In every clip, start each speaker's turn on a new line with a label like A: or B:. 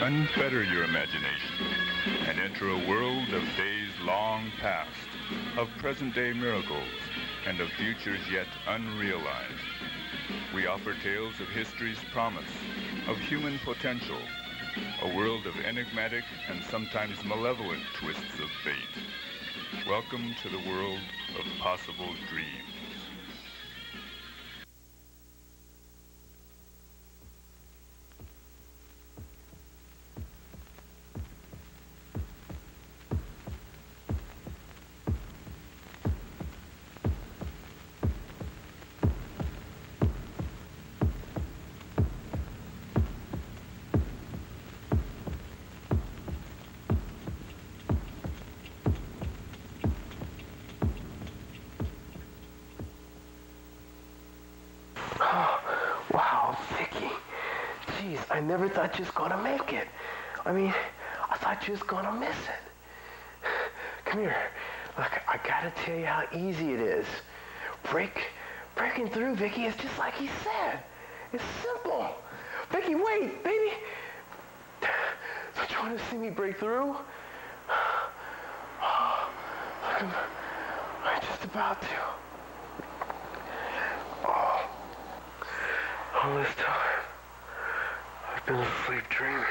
A: Unfetter your imagination and enter a world of days long past, of present-day miracles, and of futures yet unrealized. We offer tales of history's promise, of human potential, a world of enigmatic and sometimes malevolent twists of fate. Welcome to the world of possible dreams.
B: I never thought you was gonna make it. I mean, I thought you was gonna miss it. Come here. Look, I gotta tell you how easy it is. Breaking through, Vicky, is just like he said. It's simple. Vicky, wait, baby. Don't you want to see me break through? Look, I'm just about to. All this time. I've been asleep dreaming.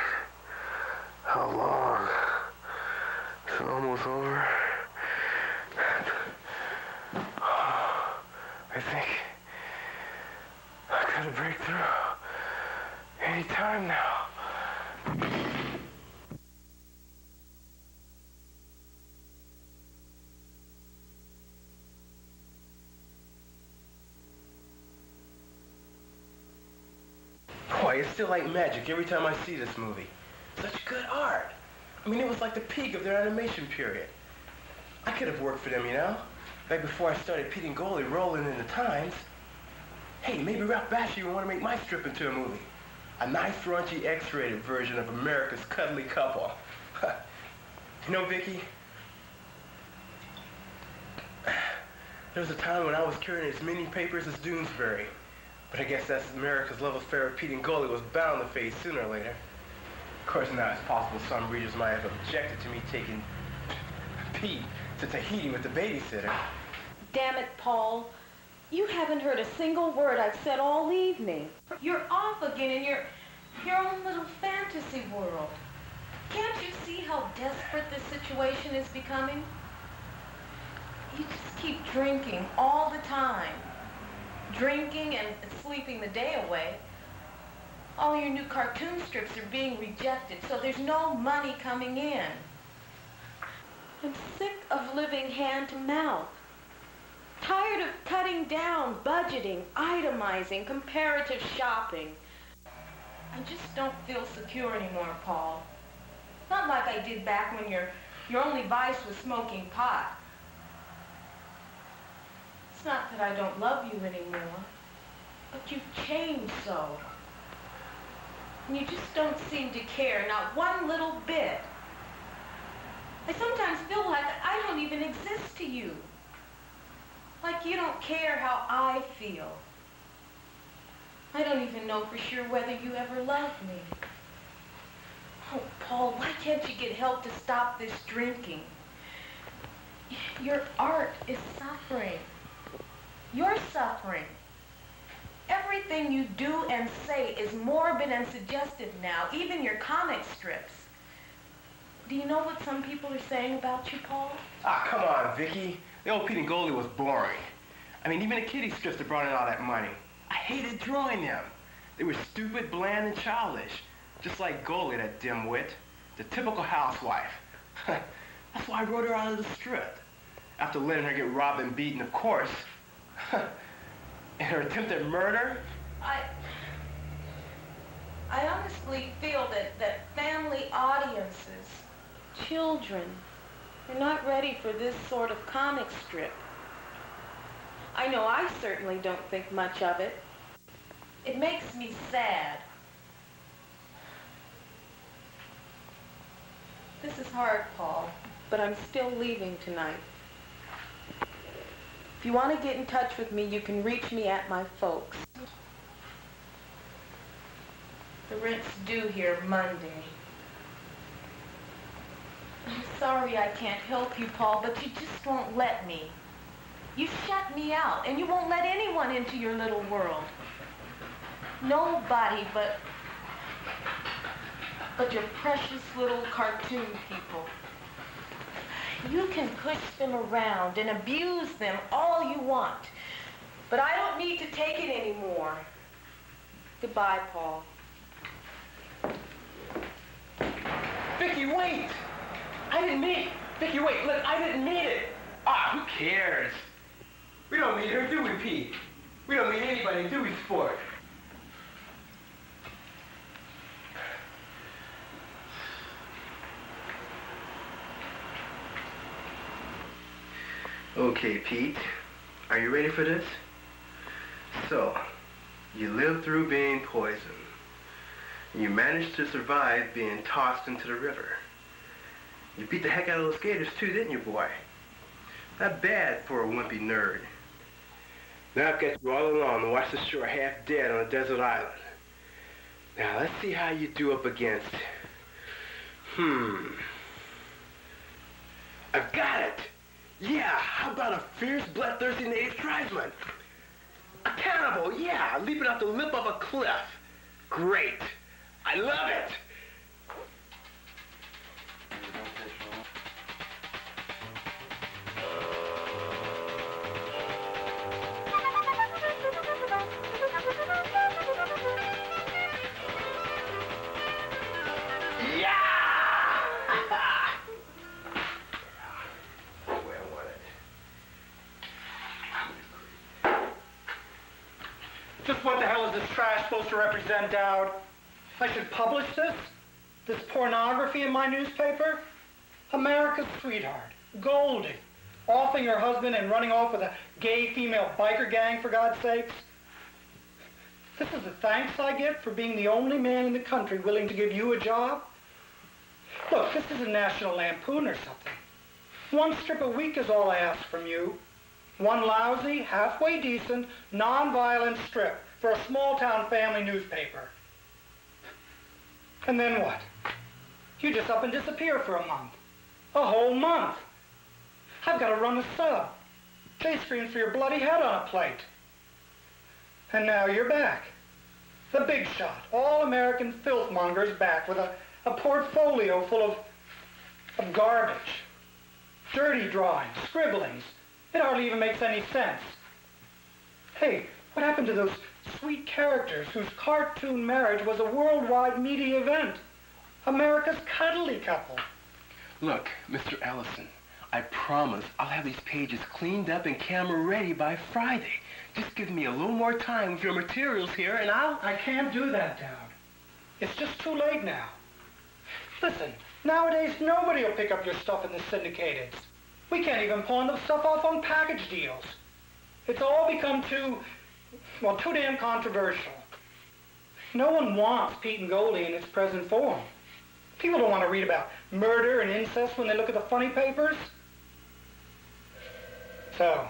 B: How long? Is it almost over? I think I gotta break through any time now. Boy, it's still like magic every time I see this movie. Such good art. I mean, it was like the peak of their animation period. I could have worked for them, you know? Back before I started Pete and Goldie rolling in the Times. Hey, maybe Ralph Bakshi would want to make my strip into a movie. A nice, raunchy, X-rated version of America's cuddly couple. You know, Vicky, there was a time when I was carrying as many papers as Doonesbury. But I guess that's America's love affair with Pete and Goldie was bound to fade sooner or later. Of course, now it's possible some readers might have objected to me taking Pete to Tahiti with the babysitter.
C: Damn it, Paul. You haven't heard a single word I've said all evening. You're off again in your own little fantasy world. Can't you see how desperate this situation is becoming? You just keep drinking all the time. Drinking and sleeping the day away. All your new cartoon strips are being rejected, so there's no money coming in. I'm sick of living hand to mouth. Tired of cutting down, budgeting, itemizing, comparative shopping. I just don't feel secure anymore, Paul. Not like I did back when your only vice was smoking pot. It's not that I don't love you anymore, but you've changed so. And you just don't seem to care, not one little bit. I sometimes feel like I don't even exist to you. Like you don't care how I feel. I don't even know for sure whether you ever loved me. Oh, Paul, why can't you get help to stop this drinking? Your art is suffering. You're suffering. Everything you do and say is morbid and suggestive now, even your comic strips. Do you know what some people are saying about you, Paul?
B: Ah, come on, Vicky. The old Pete and Goldie was boring. I mean, even the kiddie strips that brought in all that money. I hated drawing them. They were stupid, bland, and childish. Just like Goldie, that dimwit. The typical housewife. That's why I wrote her out of the strip. After letting her get robbed and beaten, of course. And her attempted murder?
C: I honestly feel that family audiences, children, are not ready for this sort of comic strip. I know I certainly don't think much of it. It makes me sad. This is hard, Paul, but I'm still leaving tonight. If you want to get in touch with me, you can reach me at my folks. The rent's due here Monday. sorry I can't help you, Paul, but you just won't let me. You shut me out, and you won't let anyone into your little world. Nobody but your precious little cartoon people. You can push them around and abuse them all you want, but I don't need to take it anymore. Goodbye, Paul.
B: Vicky, wait! I didn't mean it. Vicky, wait, look, I didn't mean it. Ah, who cares? We don't meet her, do we, Pete? We don't meet anybody, do we, sport? Okay, Pete, are you ready for this? So, you lived through being poisoned. You managed to survive being tossed into the river. You beat the heck out of those gators too, didn't you, boy? Not bad for a wimpy nerd. Now I've got you all alone to watch the shore half dead on a desert island. Now let's see how you do up against... I've got it! Yeah, how about a fierce, bloodthirsty native tribesman? A cannibal, yeah, leaping off the lip of a cliff. Great. I love it!
D: Just what the hell is this trash supposed to represent, Dowd? I should publish this? This pornography in my newspaper? America's sweetheart, Goldie, offing her husband and running off with a gay female biker gang, for God's sakes. This is the thanks I get for being the only man in the country willing to give you a job? Look, this is a National Lampoon or something. One strip a week is all I ask from you. One lousy, halfway decent, non-violent strip for a small-town family newspaper. And then what? You just up and disappear for a month. A whole month. I've got to run a sub. Jay screams for your bloody head on a plate. And now you're back. The big shot, all-American filthmonger's back with a portfolio full of garbage. Dirty drawings, scribblings. It hardly even makes any sense. Hey, what happened to those sweet characters whose cartoon marriage was a worldwide media event? America's cuddly couple.
B: Look, Mr. Ellison, I promise I'll have these pages cleaned up and camera ready by Friday. Just give me a little more time with your materials here and
D: I can't do that, Dowd. It's just too late now. Listen, nowadays nobody will pick up your stuff in the syndicateds. We can't even pawn the stuff off on package deals. It's all become too damn controversial. No one wants Pete and Goldie in its present form. People don't want to read about murder and incest when they look at the funny papers. So,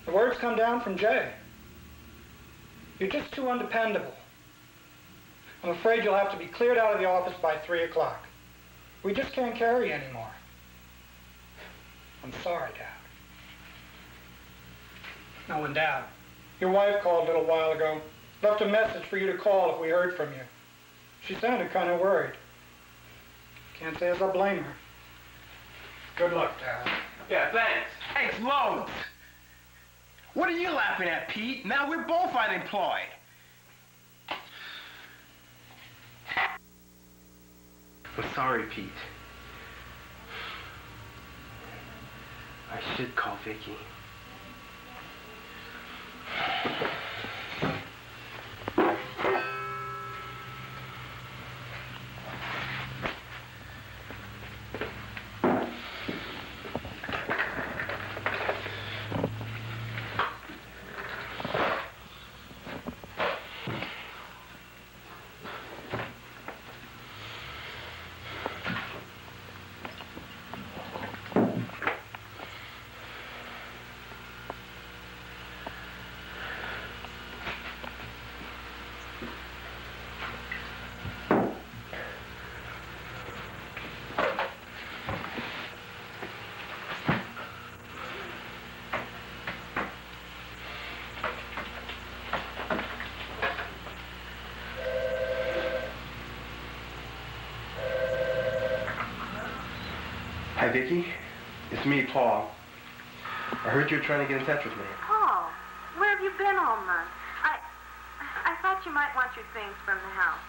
D: the words come down from Jay. You're just too undependable. I'm afraid you'll have to be cleared out of the office by 3 o'clock. We just can't carry you anymore. I'm sorry, Dad. Oh, and Dad, your wife called a little while ago. Left a message for you to call if we heard from you. She sounded kind of worried. Can't say as I blame her. Good luck, Dad.
B: Yeah, thanks. Thanks loads. What are you laughing at, Pete? Now we're both unemployed. I'm sorry, Pete. I should call Vicky. Hi, Vicky. It's me, Paul. I heard you were trying to get in touch with me.
E: Paul, where have you been all month? I thought you might want your things from the house.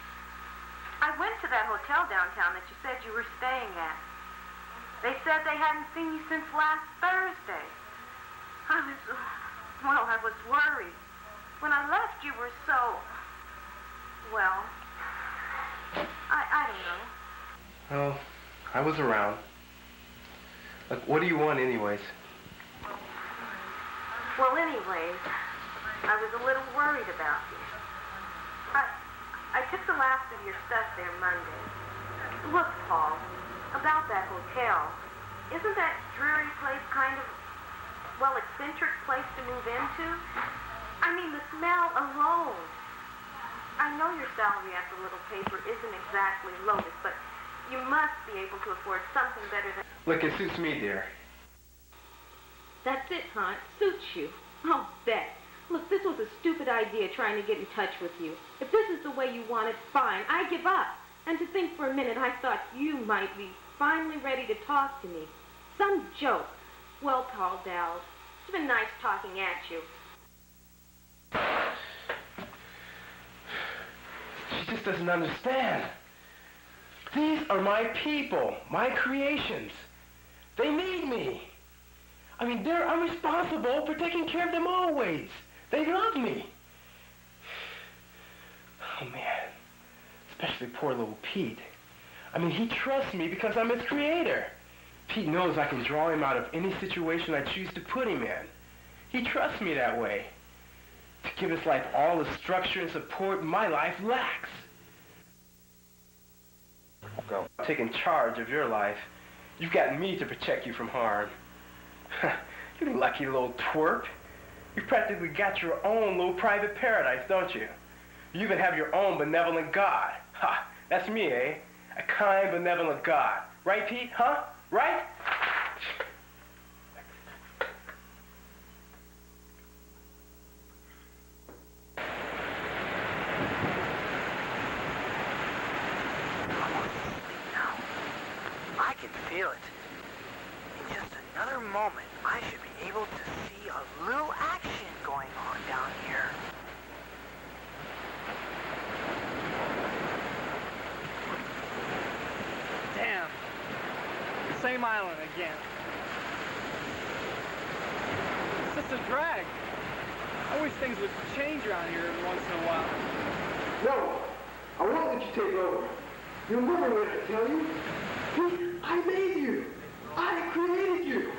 E: I went to that hotel downtown that you said you were staying at. They said they hadn't seen you since last Thursday. I was worried. When I left, you were so, well, I don't know.
B: Well, I was around. Look, what do you want anyways?
E: Well, anyways, I was a little worried about you. I took the last of your stuff there Monday. Look, Paul, about that hotel. Isn't that dreary place kind of, well, eccentric place to move into? I mean, the smell alone. I know your salary at the little paper isn't exactly loaded, but you must be able to afford something better than...
B: Look, it suits me, dear.
C: That's it, huh? It suits you. I'll bet. Look, this was a stupid idea trying to get in touch with you. If this is the way you want it, fine. I give up. And to think for a minute, I thought you might be finally ready to talk to me. Some joke. Well, Paul Dowd, it's been nice talking at you.
B: She just doesn't understand. These are my people, my creations. They need me. I mean, I'm responsible for taking care of them always. They love me. Oh, man. Especially poor little Pete. I mean, he trusts me because I'm his creator. Pete knows I can draw him out of any situation I choose to put him in. He trusts me that way. To give his life all the structure and support my life lacks. Go. Taking charge of your life. You've got me to protect you from harm. You lucky little twerp. You practically got your own little private paradise, don't you? You even have your own benevolent God. Ha! That's me, eh? A kind, benevolent God. Right, Pete? Huh? Right?
F: I can feel it. In just another moment, I should be able to see a little action going on down here.
G: Damn. Same island again. It's just a drag. I wish things would change around here once in a while.
B: No! I won't let you take over. You'll never let me tell you. Pete, I made you. I created you.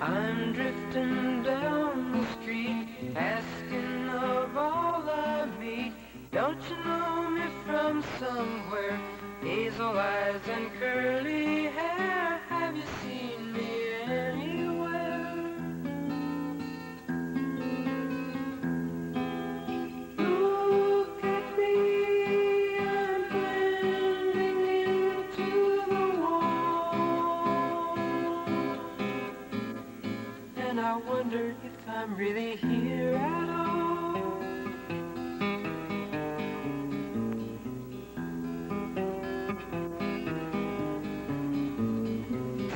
H: I'm drifting down the street, asking of all I meet. Don't you know me from somewhere? Hazel eyes and curly hair. Have you seen me anywhere? Look at me, I'm blending into the wall. And I wonder if I'm really here at all.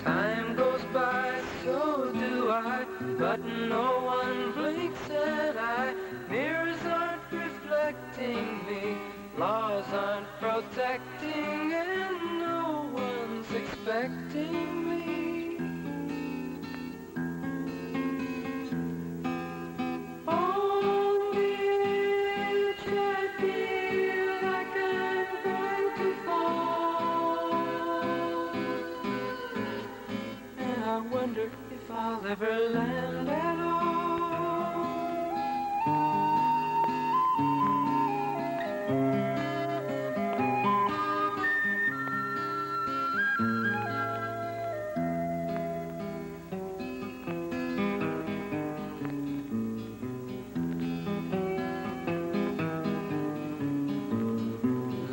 H: Time goes by, so do I, but no one blinks an eye. Mirrors aren't reflecting me, laws aren't protecting, and no one's expecting me. On the edge, I feel like I'm going to fall, and I wonder if I'll ever land at all.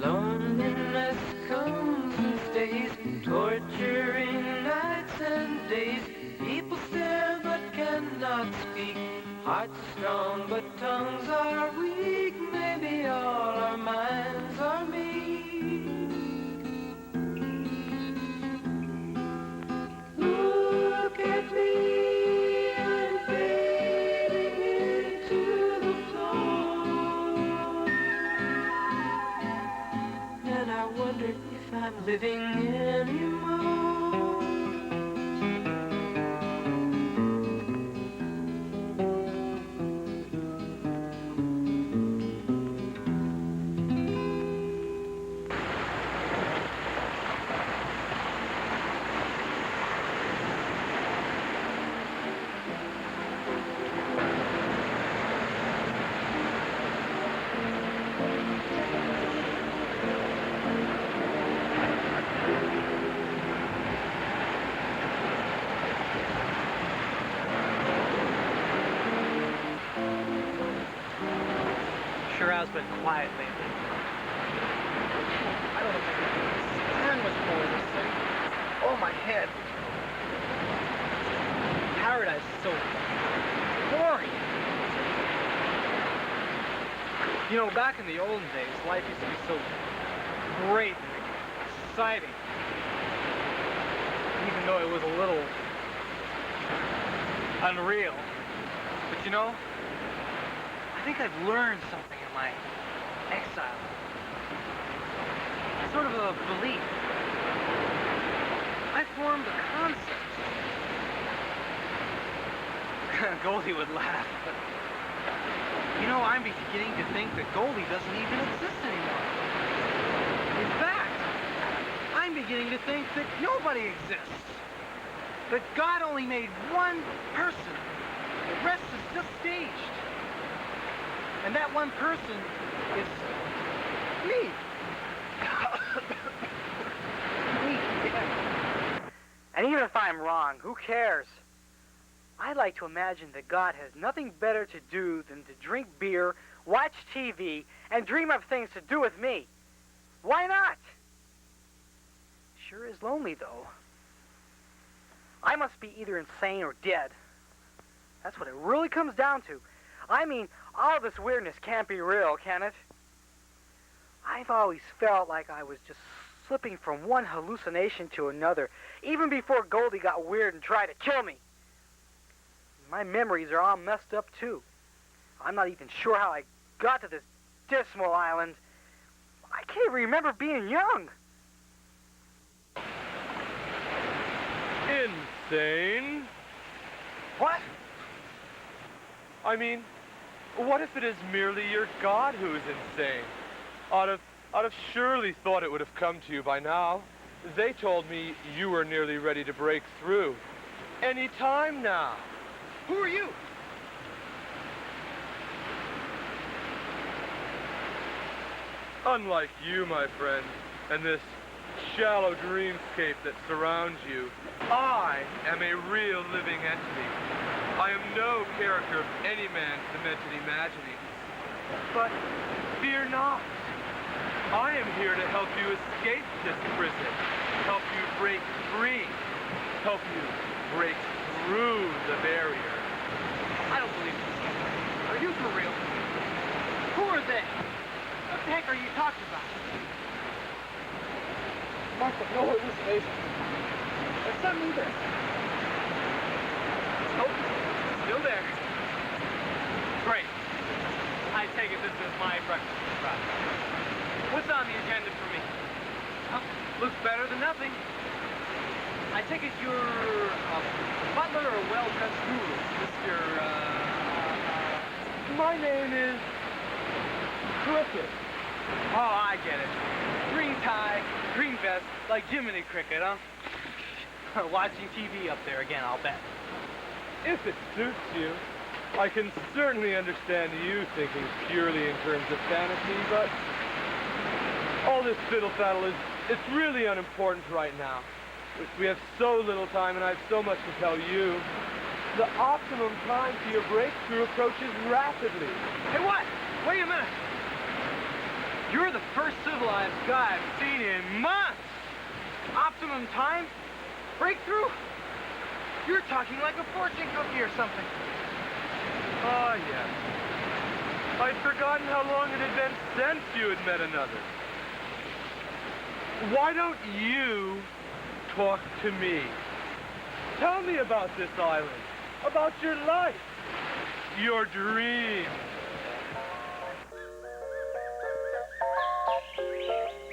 H: Loneliness comes and stays, torturing nights and days. People stare but cannot Hearts are strong, but tongues are weak. Maybe all our minds are meek. Look at me, I'm fading into the floor. And I wonder if I'm living anymore.
F: Sure has been quiet lately.
G: I don't know very much more of this thing. Oh, my head. Paradise is so boring. You know, back in the olden days, life used to be so great and exciting. Even though it was a little unreal. But you know, I think I've learned something in my exile. Sort of a belief. I formed a concept. Goldie would laugh, but you know, I'm beginning to think that Goldie doesn't even exist anymore. In fact, I'm beginning to think that nobody exists. That God only made one person. The rest is just staged. And that one person is me. Me, yeah.
F: And even if I'm wrong, who cares? I like to imagine that God has nothing better to do than to drink beer, watch TV, and dream up things to do with me. Why not? Sure is lonely, though. I must be either insane or dead. That's what it really comes down to. I mean, all this weirdness can't be real, can it? I've always felt like I was just slipping from one hallucination to another, even before Goldie got weird and tried to kill me. My memories are all messed up, too. I'm not even sure how I got to this dismal island. I can't even remember being young.
I: Insane?
F: What?
I: I mean, what if it is merely your God who is insane? I'd have surely thought it would have come to you by now. They told me you were nearly ready to break through. Any time now.
G: Who are you?
I: Unlike you, my friend, and this shallow dreamscape that surrounds you, I am a real living entity. I am no character of any man's demented imaginings. But fear not. I am here to help you escape this prison, help you break free, help you break through the barrier.
G: I don't believe this. Are you for real? Who are they? What the heck are you talking about? Martha, no hallucination. There's something there. Nope. Still there. Great. I take it this is my breakfast spot. What's on the agenda for me? Huh? Looks better than nothing. I take it you're a butler or well-dressed guru, Mr.
I: My name is Cricket.
G: Oh, I get it. Green tie, green vest, like Jiminy Cricket, huh? Watching TV up there again, I'll bet.
I: If it suits you, I can certainly understand you thinking purely in terms of fantasy, but all this fiddle-faddle it's really unimportant right now. We have so little time, and I have so much to tell you. The optimum time for your breakthrough approaches rapidly.
G: Hey, what? Wait a minute. You're the first civilized guy I've seen in months. Optimum time? Breakthrough? You're talking like a fortune cookie or something.
I: yes. I'd forgotten how long it had been since you had met another. Why don't you talk to me? Tell me about this island, about your life, your dreams.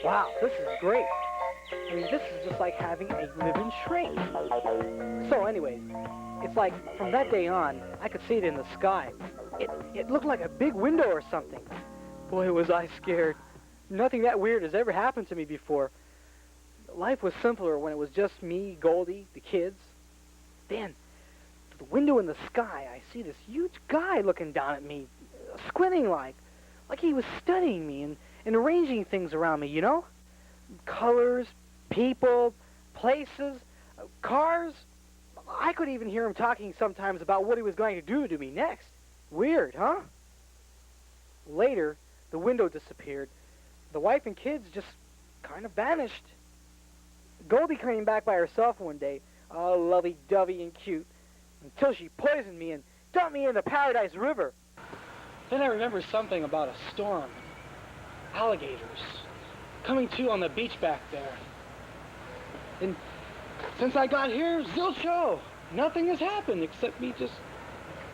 F: Wow, this is great. I mean, this is just like having a living shrink. So anyways, it's like from that day on, I could see it in the sky. It looked like a big window or something. Boy, was I scared. Nothing that weird has ever happened to me before. Life was simpler when it was just me, Goldie, the kids. Then, through the window in the sky, I see this huge guy looking down at me, squinting like he was studying me and arranging things around me, you know? Colors, people, places, cars. I could even hear him talking sometimes about what he was going to do to me next. Weird, huh? Later, the window disappeared. The wife and kids just kind of vanished. Goldie came back by herself one day, all lovey-dovey and cute, until she poisoned me and dumped me into Paradise River.
D: Then I remember something about a storm. Alligators. Coming to on the beach back there. And since I got here, zilcho. Nothing has happened except me just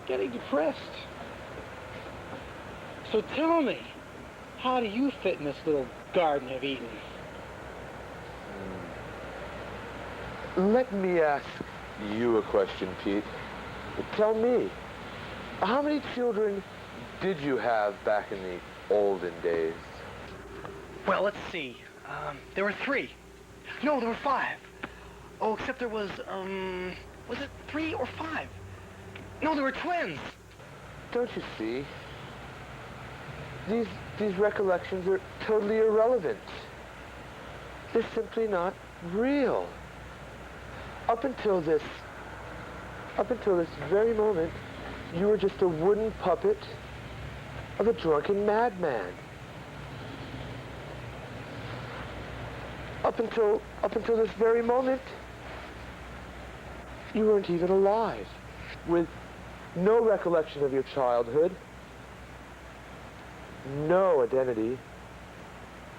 D: getting depressed. So tell me, how do you fit in this little Garden of Eden?
J: Let me ask you a question, Pete. Tell me, how many children did you have back in the olden days?
D: Well, let's see. There were 3. No, there were 5. Oh, except there was it 3 or 5? No, there were twins.
J: Don't you see? These recollections are totally irrelevant. They're simply not real. Up until this very moment, you were just a wooden puppet of a drunken madman. Up until this very moment, you weren't even alive, with no recollection of your childhood, no identity,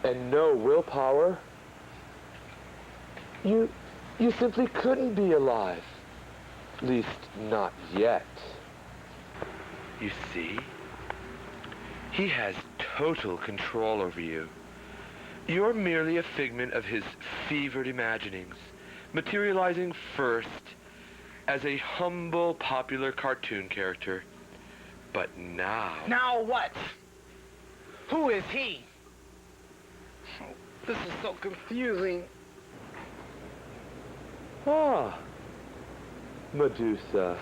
J: and no willpower. You simply couldn't be alive. At least, not yet. You see? He has total control over you. You're merely a figment of his fevered imaginings, materializing first as a humble, popular cartoon character. But now...
D: Now what? Who is he? Oh, this is so confusing.
J: Ah, Medusa.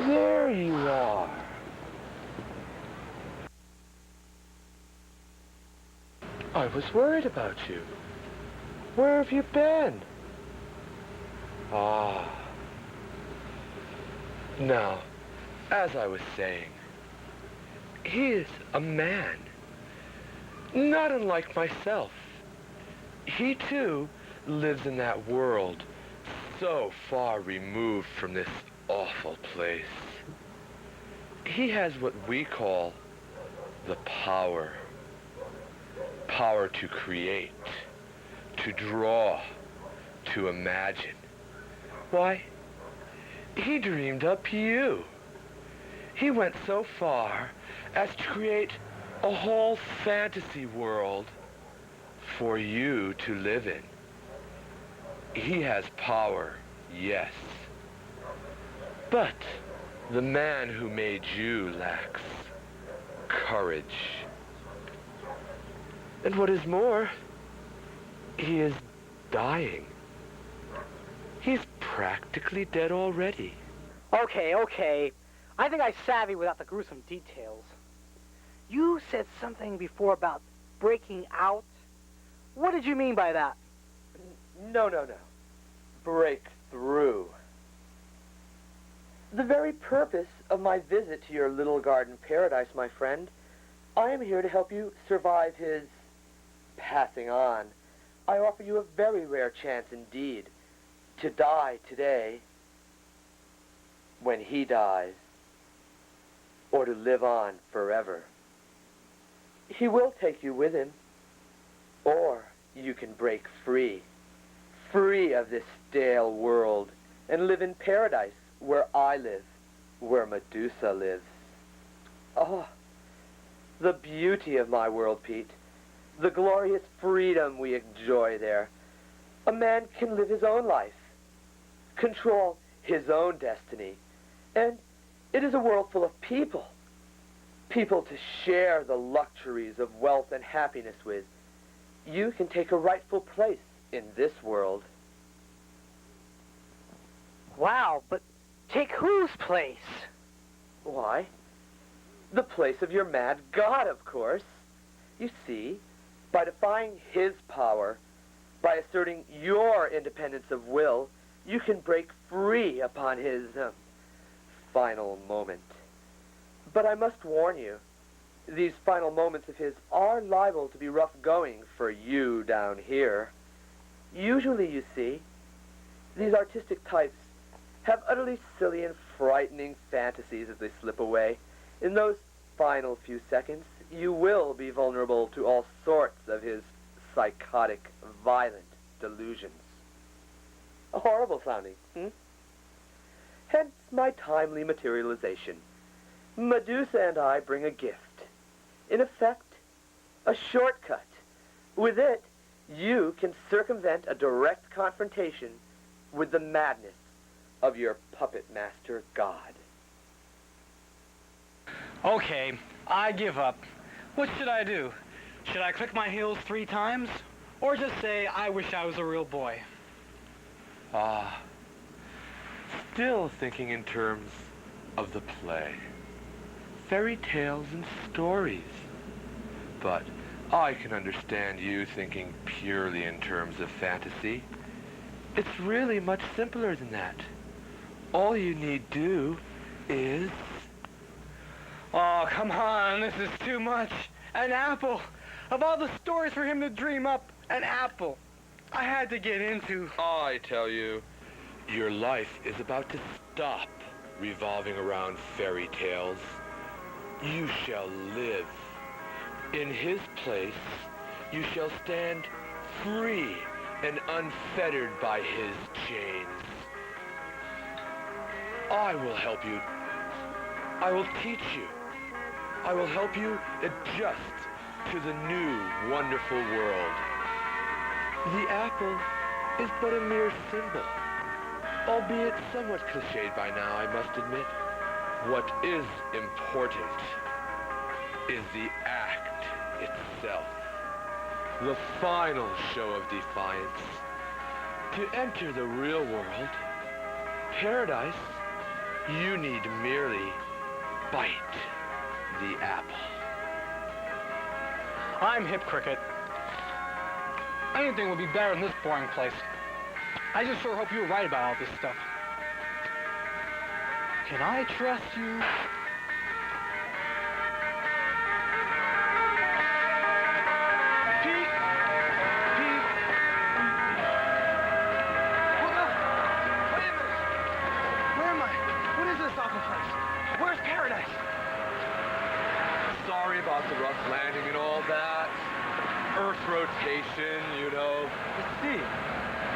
J: There you are. I was worried about you. Where have you been? Ah. Now, as I was saying, he is a man, not unlike myself. He, too, lives in that world so far removed from this awful place. He has what we call the power. Power to create, to draw, to imagine. Why, he dreamed up you. He went so far as to create a whole fantasy world for you to live in. He has power, yes. But the man who made you lacks courage. And what is more, he is dying. He's practically dead already.
F: Okay. I think I savvy without the gruesome details. You said something before about breaking out. What did you mean by that?
J: No. Break through. The very purpose of my visit to your little garden paradise, my friend, I am here to help you survive his passing on. I offer you a very rare chance indeed to die today. When he dies, or to live on forever. He will take you with him, or you can break free of this stale world, and live in paradise where I live, where Medusa lives. Oh, the beauty of my world, Pete. The glorious freedom we enjoy there. A man can live his own life, control his own destiny, and it is a world full of people. People to share the luxuries of wealth and happiness with. You can take a rightful place in this world.
F: Wow, but take whose place?
J: Why? The place of your mad god, of course. You see, by defying his power, by asserting your independence of will, you can break free upon his final moment. But I must warn you, these final moments of his are liable to be rough going for you down here. Usually, you see, these artistic types have utterly silly and frightening fantasies as they slip away. In those final few seconds, you will be vulnerable to all sorts of his psychotic, violent delusions. Horrible sounding, Hence my timely materialization. Medusa and I bring a gift. In effect, a shortcut. With it, you can circumvent a direct confrontation with the madness of your puppet master god.
F: Okay, I give up. What should I do? Should I click my heels 3 times? Or just say, I wish I was a real boy?
J: Still thinking in terms of the play. Fairy tales and stories. But I can understand you thinking purely in terms of fantasy. It's really much simpler than that. All you need do is...
F: Oh, come on, this is too much. An apple. Of all the stories for him to dream up, an apple. I had to get into...
J: I tell you, your life is about to stop revolving around fairy tales. You shall live. In his place, you shall stand free and unfettered by his chains. I will help you. I will teach you. I will help you adjust to the new, wonderful world. The apple is but a mere symbol, albeit somewhat cliched by now, I must admit. What is important is the act itself, the final show of defiance. To enter the real world, paradise, you need merely bite the apple.
F: I'm hip, Cricket. Anything would be better than this boring place. I just sure hope you were right about all this stuff. Can I trust you? Pete! Pete! Hold up! Wait a minute! Where am I? What is this awful place? Where's paradise?
J: Sorry about the rough landing and all that. Earth rotation, you know.
I: See,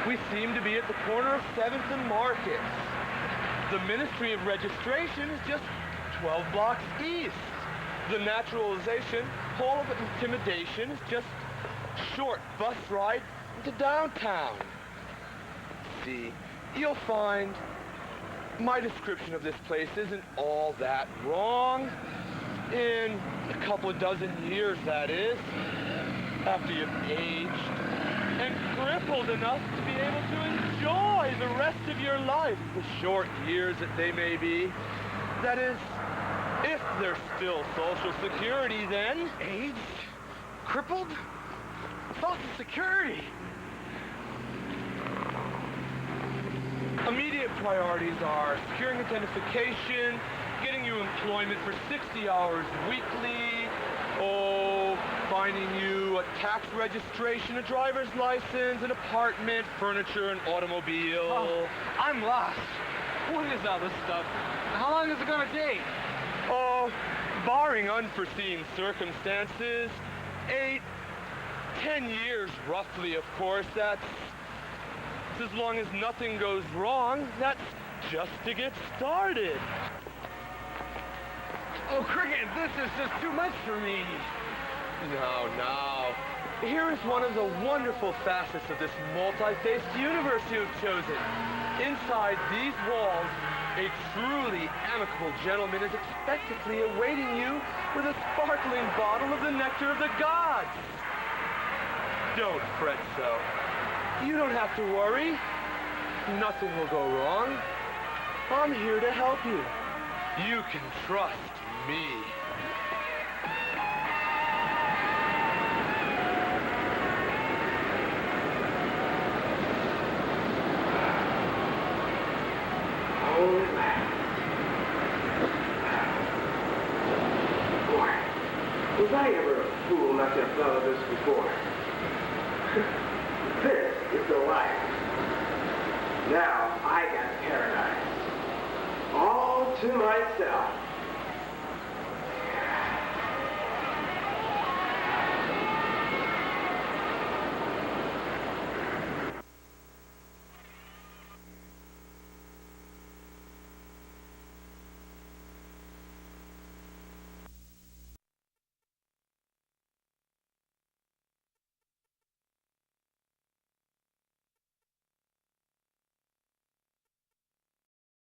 I: we seem to be at the corner of 7th and Market. The Ministry of Registration is just 12 blocks east. The naturalization, Hall of Intimidation, is just a short bus ride into downtown. See, you'll find my description of this place isn't all that wrong. In a couple of dozen years, that is, after you've aged and crippled enough to be able to enjoy the rest of your life, the short years that they may be. That is, if there's still Social Security then.
F: Aged? Crippled? Social Security?
I: Immediate priorities are securing identification, getting you employment for 60 hours weekly, finding you a tax registration, a driver's license, an apartment, furniture, an automobile.
F: Oh, I'm lost. What is all this stuff? How long is it gonna take?
I: Oh, barring unforeseen circumstances, 8, 10 years roughly, of course. That's as long as nothing goes wrong. That's just to get started.
J: Oh, Cricket, this is just too much for me. No.
I: Here is one of the wonderful facets of this multi-faced universe you've chosen. Inside these walls, a truly amicable gentleman is expectantly awaiting you with a sparkling bottle of the nectar of the gods. Don't fret so. You don't have to worry. Nothing will go wrong. I'm here to help you. You can trust me.
B: Was I ever a fool not to have thought of this before? This is the life. Now I got paradise. All to myself.